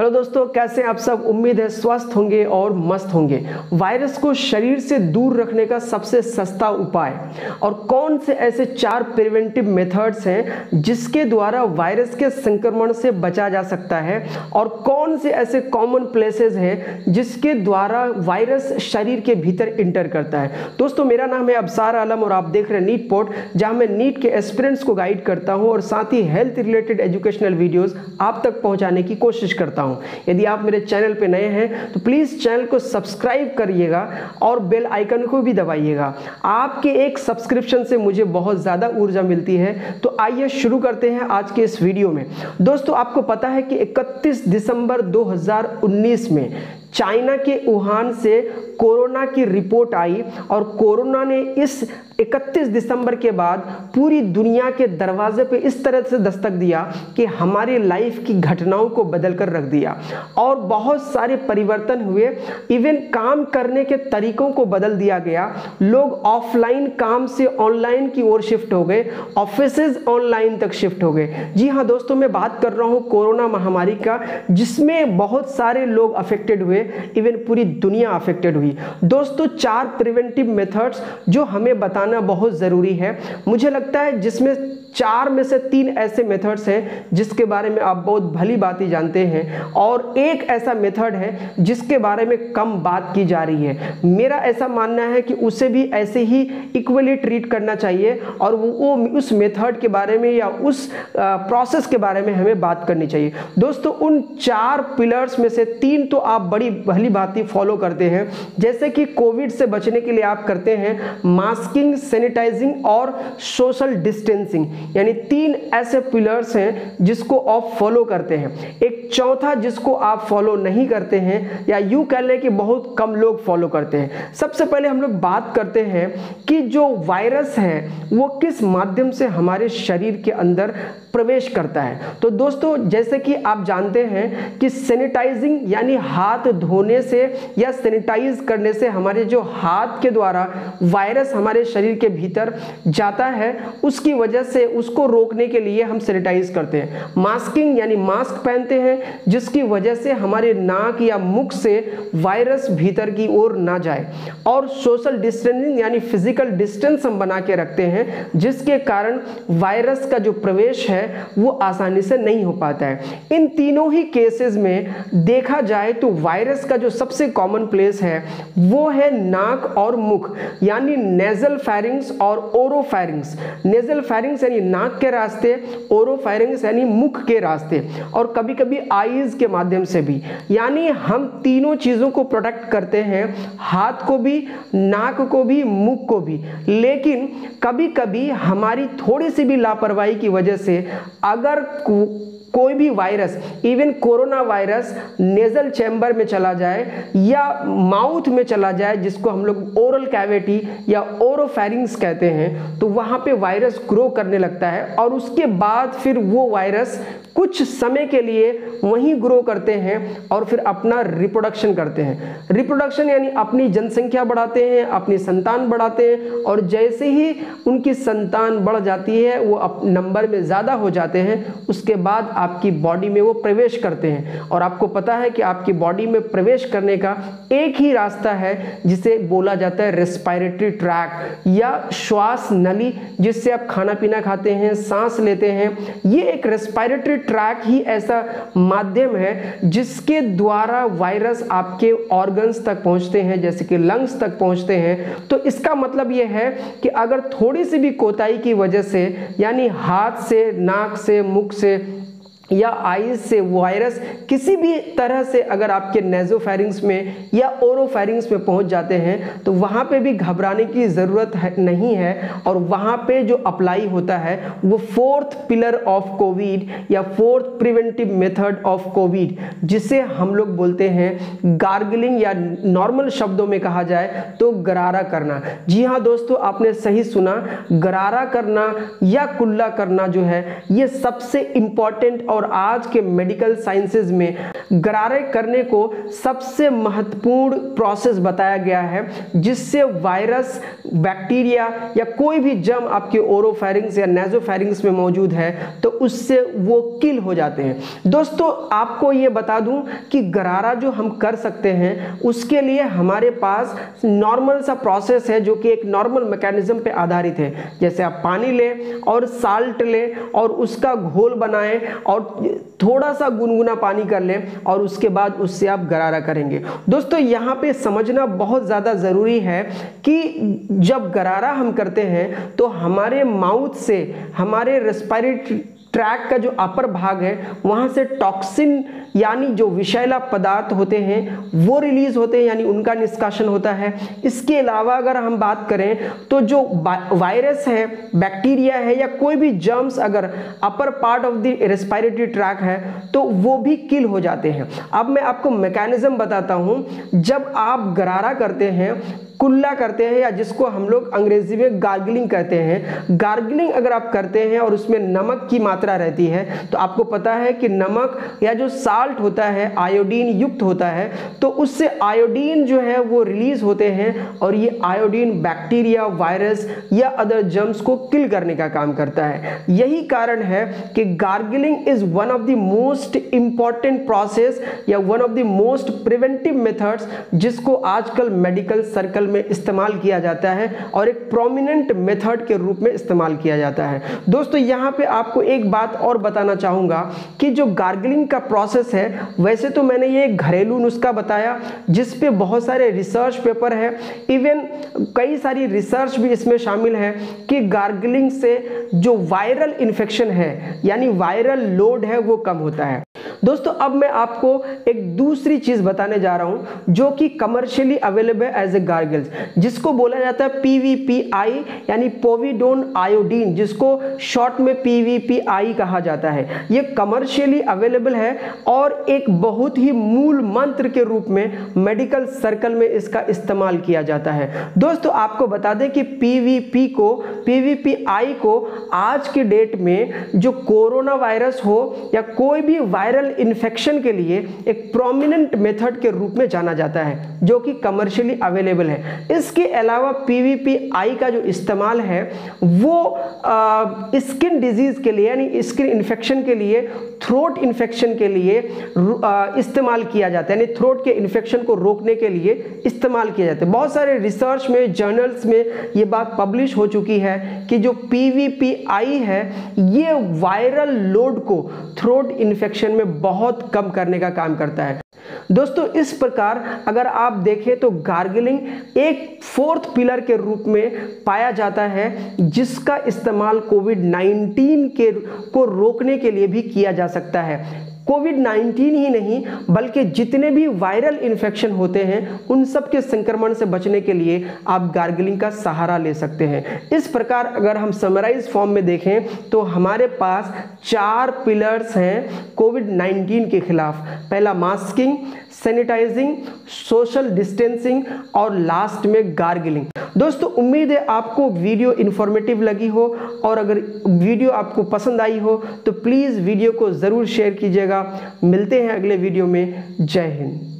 Hello दोस्तों, कैसे हैं आप सब। उम्मीद है स्वस्थ होंगे और मस्त होंगे। वायरस को शरीर से दूर रखने का सबसे सस्ता उपाय और कौन से ऐसे 4 प्रिवेंटिव मेथड्स हैं जिसके द्वारा वायरस के संक्रमण से बचा जा सकता है और कौन से ऐसे कॉमन प्लेसेस हैं जिसके द्वारा वायरस शरीर के भीतर इंटर करता है। दोस्तों, मेरा नाम है अबसार आलम और आप देख रहे हैं नीट पोर्ट, जहां मैं नीट के एस्पिरेंट्स को गाइड करता हूं और साथ ही हेल्थ रिलेटेड एजुकेशनल वीडियोस आप तक पहुंचाने की कोशिश करता हूं। यदि आप मेरे चैनल पे नए हैं तो प्लीज चैनल को सब्सक्राइब करिएगा और बेल आइकन को भी दबाइएगा। आपके एक सब्सक्रिप्शन से मुझे बहुत ज्यादा ऊर्जा मिलती है। तो आइए शुरू करते हैं आज के इस वीडियो में। दोस्तों, आपको पता है कि 31 दिसंबर 2019 में चाइना के वुहान से कोरोना की रिपोर्ट आई और कोरोना ने इस 31 दिसंबर के बाद पूरी दुनिया के दरवाजे पे इस तरह से दस्तक दिया कि हमारी लाइफ की घटनाओं को बदल कर रख दिया और बहुत सारे परिवर्तन हुए। इवन काम करने के तरीकों को बदल दिया गया। लोग ऑफलाइन काम से ऑनलाइन की ओर शिफ्ट हो गए, ऑफिसेज ऑनलाइन तक शिफ्ट हो गए। जी हाँ दोस्तों, मैं बात कर रहा हूँ कोरोना महामारी का, जिसमें बहुत सारे लोग अफेक्टेड हुए, इवन पूरी दुनिया अफेक्टेड हुई। दोस्तों, 4 प्रिवेंटिव मेथड्स जो हमें बताना बहुत जरूरी है। मुझे लगता है जिसमें 4 में से 3 ऐसे मेथड्स हैं जिसके बारे में आप बहुत भली बात ही जानते हैं और एक ऐसा मेथड है जिसके बारे में कम बात की जा रही है। मेरा ऐसा मानना है कि उसे भी ऐसे ही इक्वली ट्रीट करना चाहिए और वो उस मेथड के बारे में या उस प्रोसेस के बारे में हमें बात करनी चाहिए। दोस्तों, उन 4 पिलर्स में से 3 तो आप बड़ी भली बात ही फॉलो करते हैं, जैसे कि कोविड से बचने के लिए आप करते हैं मास्किंग, सैनिटाइजिंग और सोशल डिस्टेंसिंग। यानी 3 ऐसे पिलर्स हैं जिसको आप फॉलो करते हैं। एक चौथा जिसको आप फॉलो नहीं करते हैं या यूं कह लें कि बहुत कम लोग फॉलो करते हैं। सबसे पहले हम लोग बात करते हैं कि जो वायरस है वो किस माध्यम से हमारे शरीर के अंदर प्रवेश करता है। तो दोस्तों, जैसे कि आप जानते हैं कि सैनिटाइजिंग यानी हाथ धोने से या सैनिटाइज करने से हमारे जो हाथ के द्वारा वायरस हमारे शरीर के भीतर जाता है, उसकी वजह से उसको रोकने के लिए हम सैनिटाइज करते हैं। मास्किंग यानी मास्क पहनते हैं जिसकी वजह से हमारे नाक या मुख से वायरस भीतर की ओर ना जाए। और सोशल डिस्टेंसिंग यानी फिजिकल डिस्टेंस हम बना के रखते हैं जिसके कारण वायरस का जो प्रवेश है वो आसानी से नहीं हो पाता है। इन तीनों ही केसेस में देखा जाए तो वायरस का जो सबसे कॉमन प्लेस है वो है नाक और मुख, यानी नेजल फेरिंग्स और ओरोफेरिंग्स। नेजल फेरिंग्स यानी नाक के रास्ते, ओरोफेरिंग्स यानी मुख के रास्ते और कभी कभी आईज के माध्यम से भी। यानी हम तीनों चीजों को प्रोटेक्ट करते हैं, हाथ को भी, नाक को भी, मुख को भी। लेकिन कभी कभी हमारी थोड़ी सी भी लापरवाही की वजह से अगर कोई भी virus, even corona virus nasal chamber में चला जाए या माउथ में चला जाए, जिसको हम लोग ओरल कैविटी या ओरोफेरिंग्स कहते हैं, तो वहां पे वायरस ग्रो करने लगता है और उसके बाद फिर वो वायरस कुछ समय के लिए वहीं ग्रो करते हैं और फिर अपना रिप्रोडक्शन करते हैं। रिप्रोडक्शन यानी अपनी जनसंख्या बढ़ाते हैं, अपनी संतान बढ़ाते हैं और जैसे ही उनकी संतान बढ़ जाती है, वो नंबर में ज़्यादा हो जाते हैं, उसके बाद आपकी बॉडी में वो प्रवेश करते हैं। और आपको पता है कि आपकी बॉडी में प्रवेश करने का एक ही रास्ता है जिसे बोला जाता है रेस्पिरेटरी ट्रैक या श्वास नली, जिससे आप खाना पीना खाते हैं, सांस लेते हैं। ये एक रेस्पिरेटरी ट्रैक ही ऐसा माध्यम है जिसके द्वारा वायरस आपके ऑर्गन्स तक पहुंचते हैं, जैसे कि लंग्स तक पहुंचते हैं। तो इसका मतलब यह है कि अगर थोड़ी सी भी कोताही की वजह से, यानी हाथ से, नाक से, मुख से या आईज से वायरस किसी भी तरह से अगर आपके नेजोफेरिंग्स में या ओरोफेरिंग्स में पहुंच जाते हैं, तो वहां पे भी घबराने की जरूरत नहीं है। और वहां पे जो अप्लाई होता है वो 4th पिलर ऑफ कोविड या 4th preventive method of Covid, जिसे हम लोग बोलते हैं गार्गलिंग, या नॉर्मल शब्दों में कहा जाए तो गरारा करना। जी हाँ दोस्तों, आपने सही सुना, गरारा करना या कुल्ला करना जो है ये सबसे इंपॉर्टेंट और और आज के मेडिकल साइंसेज में गरारे करने को सबसे महत्वपूर्ण प्रोसेस बताया गया है, जिससे वायरस, बैक्टीरिया या कोई भी जर्म आपके ओरोफेरिंग्स या नेजोफेरिंग्स में मौजूद है तो उससे वो किल हो जाते हैं। दोस्तों आपको ये बता दूं कि गरारा जो हम कर सकते हैं उसके लिए हमारे पास नॉर्मल सा प्रोसेस है जो कि एक नॉर्मल मैकेनिज्म पे आधारित है। जैसे आप पानी लें और साल्ट लें और उसका घोल बनाएं और थोड़ा सा गुनगुना पानी कर लें और उसके बाद उससे आप गरारा करेंगे। दोस्तों यहाँ पे समझना बहुत ज़्यादा ज़रूरी है कि जब गरारा हम करते हैं तो हमारे माउथ से हमारे रेस्पिरेटरी ट्रैक का जो अपर भाग है वहाँ से टॉक्सिन यानी जो विषैला पदार्थ होते हैं वो रिलीज होते हैं, यानी उनका निष्कासन होता है। इसके अलावा अगर हम बात करें तो जो वायरस है, बैक्टीरिया है या कोई भी जर्म्स अगर upper part of the respiratory tract है तो वो भी किल हो जाते हैं। अब मैं आपको मैकेनिज्म बताता हूँ। जब आप गरारा करते हैं, कुल्ला करते हैं या जिसको हम लोग अंग्रेजी में गार्गलिंग कहते हैं, गार्गलिंग अगर आप करते हैं और उसमें नमक की मात्रा रहती है तो आपको पता है कि नमक या जो साल्ट होता है आयोडीन युक्त होता है, तो उससे आयोडीन जो है वो रिलीज होते हैं और ये आयोडीन बैक्टीरिया, वायरस या अदर जर्म्स को किल करने का काम करता है। यही कारण है कि gargling is one of the most important process या one of the most preventive methods जिसको आजकल मेडिकल सर्कल में इस्तेमाल किया जाता है और एक प्रोमिनेंट मेथड के रूप में इस्तेमाल किया जाता है। दोस्तों यहाँ पे आपको एक बात और बताना चाहूंगा कि जो गार्गलिंग का प्रोसेस है, वैसे तो मैंने ये घरेलू नुस्खा बताया जिस पे बहुत सारे रिसर्च पेपर है, इवन कई सारी रिसर्च भी इसमें शामिल है कि गार्गलिंग से जो वायरल इन्फेक्शन है यानी वायरल लोड है वो कम होता है। दोस्तों अब मैं आपको एक दूसरी चीज बताने जा रहा हूं जो कि commercially available as a gargles, जिसको बोला जाता है PVPI यानी पोविडोन आयोडीन, जिसको शॉर्ट में PVPI कहा जाता है। ये कमर्शियली अवेलेबल है और एक बहुत ही मूल मंत्र के रूप में मेडिकल सर्कल में इसका इस्तेमाल किया जाता है। दोस्तों आपको बता दें कि PVPI को आज के डेट में जो कोरोना वायरस हो या कोई भी वायरल इन्फेक्शन के लिए एक प्रोमिनेंट मेथड के रूप में जाना जाता है जो कि कमर्शियली अवेलेबल है। इसके अलावा PVPI का जो इस्तेमाल है वो स्किन डिजीज के लिए यानी स्किन इन्फेक्शन के लिए, थ्रोट इन्फेक्शन के लिए इस्तेमाल किया जाता है, यानी थ्रोट के इन्फेक्शन को रोकने के लिए इस्तेमाल किया जाता है। बहुत सारे रिसर्च में, जर्नल्स में ये बात पब्लिश हो चुकी है कि जो PVPI है ये वायरल लोड को थ्रोट इन्फेक्शन में बहुत कम करने का काम करता है। दोस्तों इस प्रकार अगर आप देखें तो गार्गलिंग एक फोर्थ पिलर के रूप में पाया जाता है जिसका इस्तेमाल कोविड-19 को रोकने के लिए भी किया जा सकता है। कोविड-19 ही नहीं बल्कि जितने भी वायरल इन्फेक्शन होते हैं उन सब के संक्रमण से बचने के लिए आप गार्गलिंग का सहारा ले सकते हैं। इस प्रकार अगर हम समराइज फॉर्म में देखें तो हमारे पास 4 पिलर्स हैं कोविड-19 के खिलाफ। पहला मास्किंग, सैनिटाइजिंग, सोशल डिस्टेंसिंग और लास्ट में गार्गलिंग। दोस्तों उम्मीद है आपको वीडियो इन्फॉर्मेटिव लगी हो और अगर वीडियो आपको पसंद आई हो तो प्लीज़ वीडियो को ज़रूर शेयर कीजिएगा। मिलते हैं अगले वीडियो में। जय हिंद।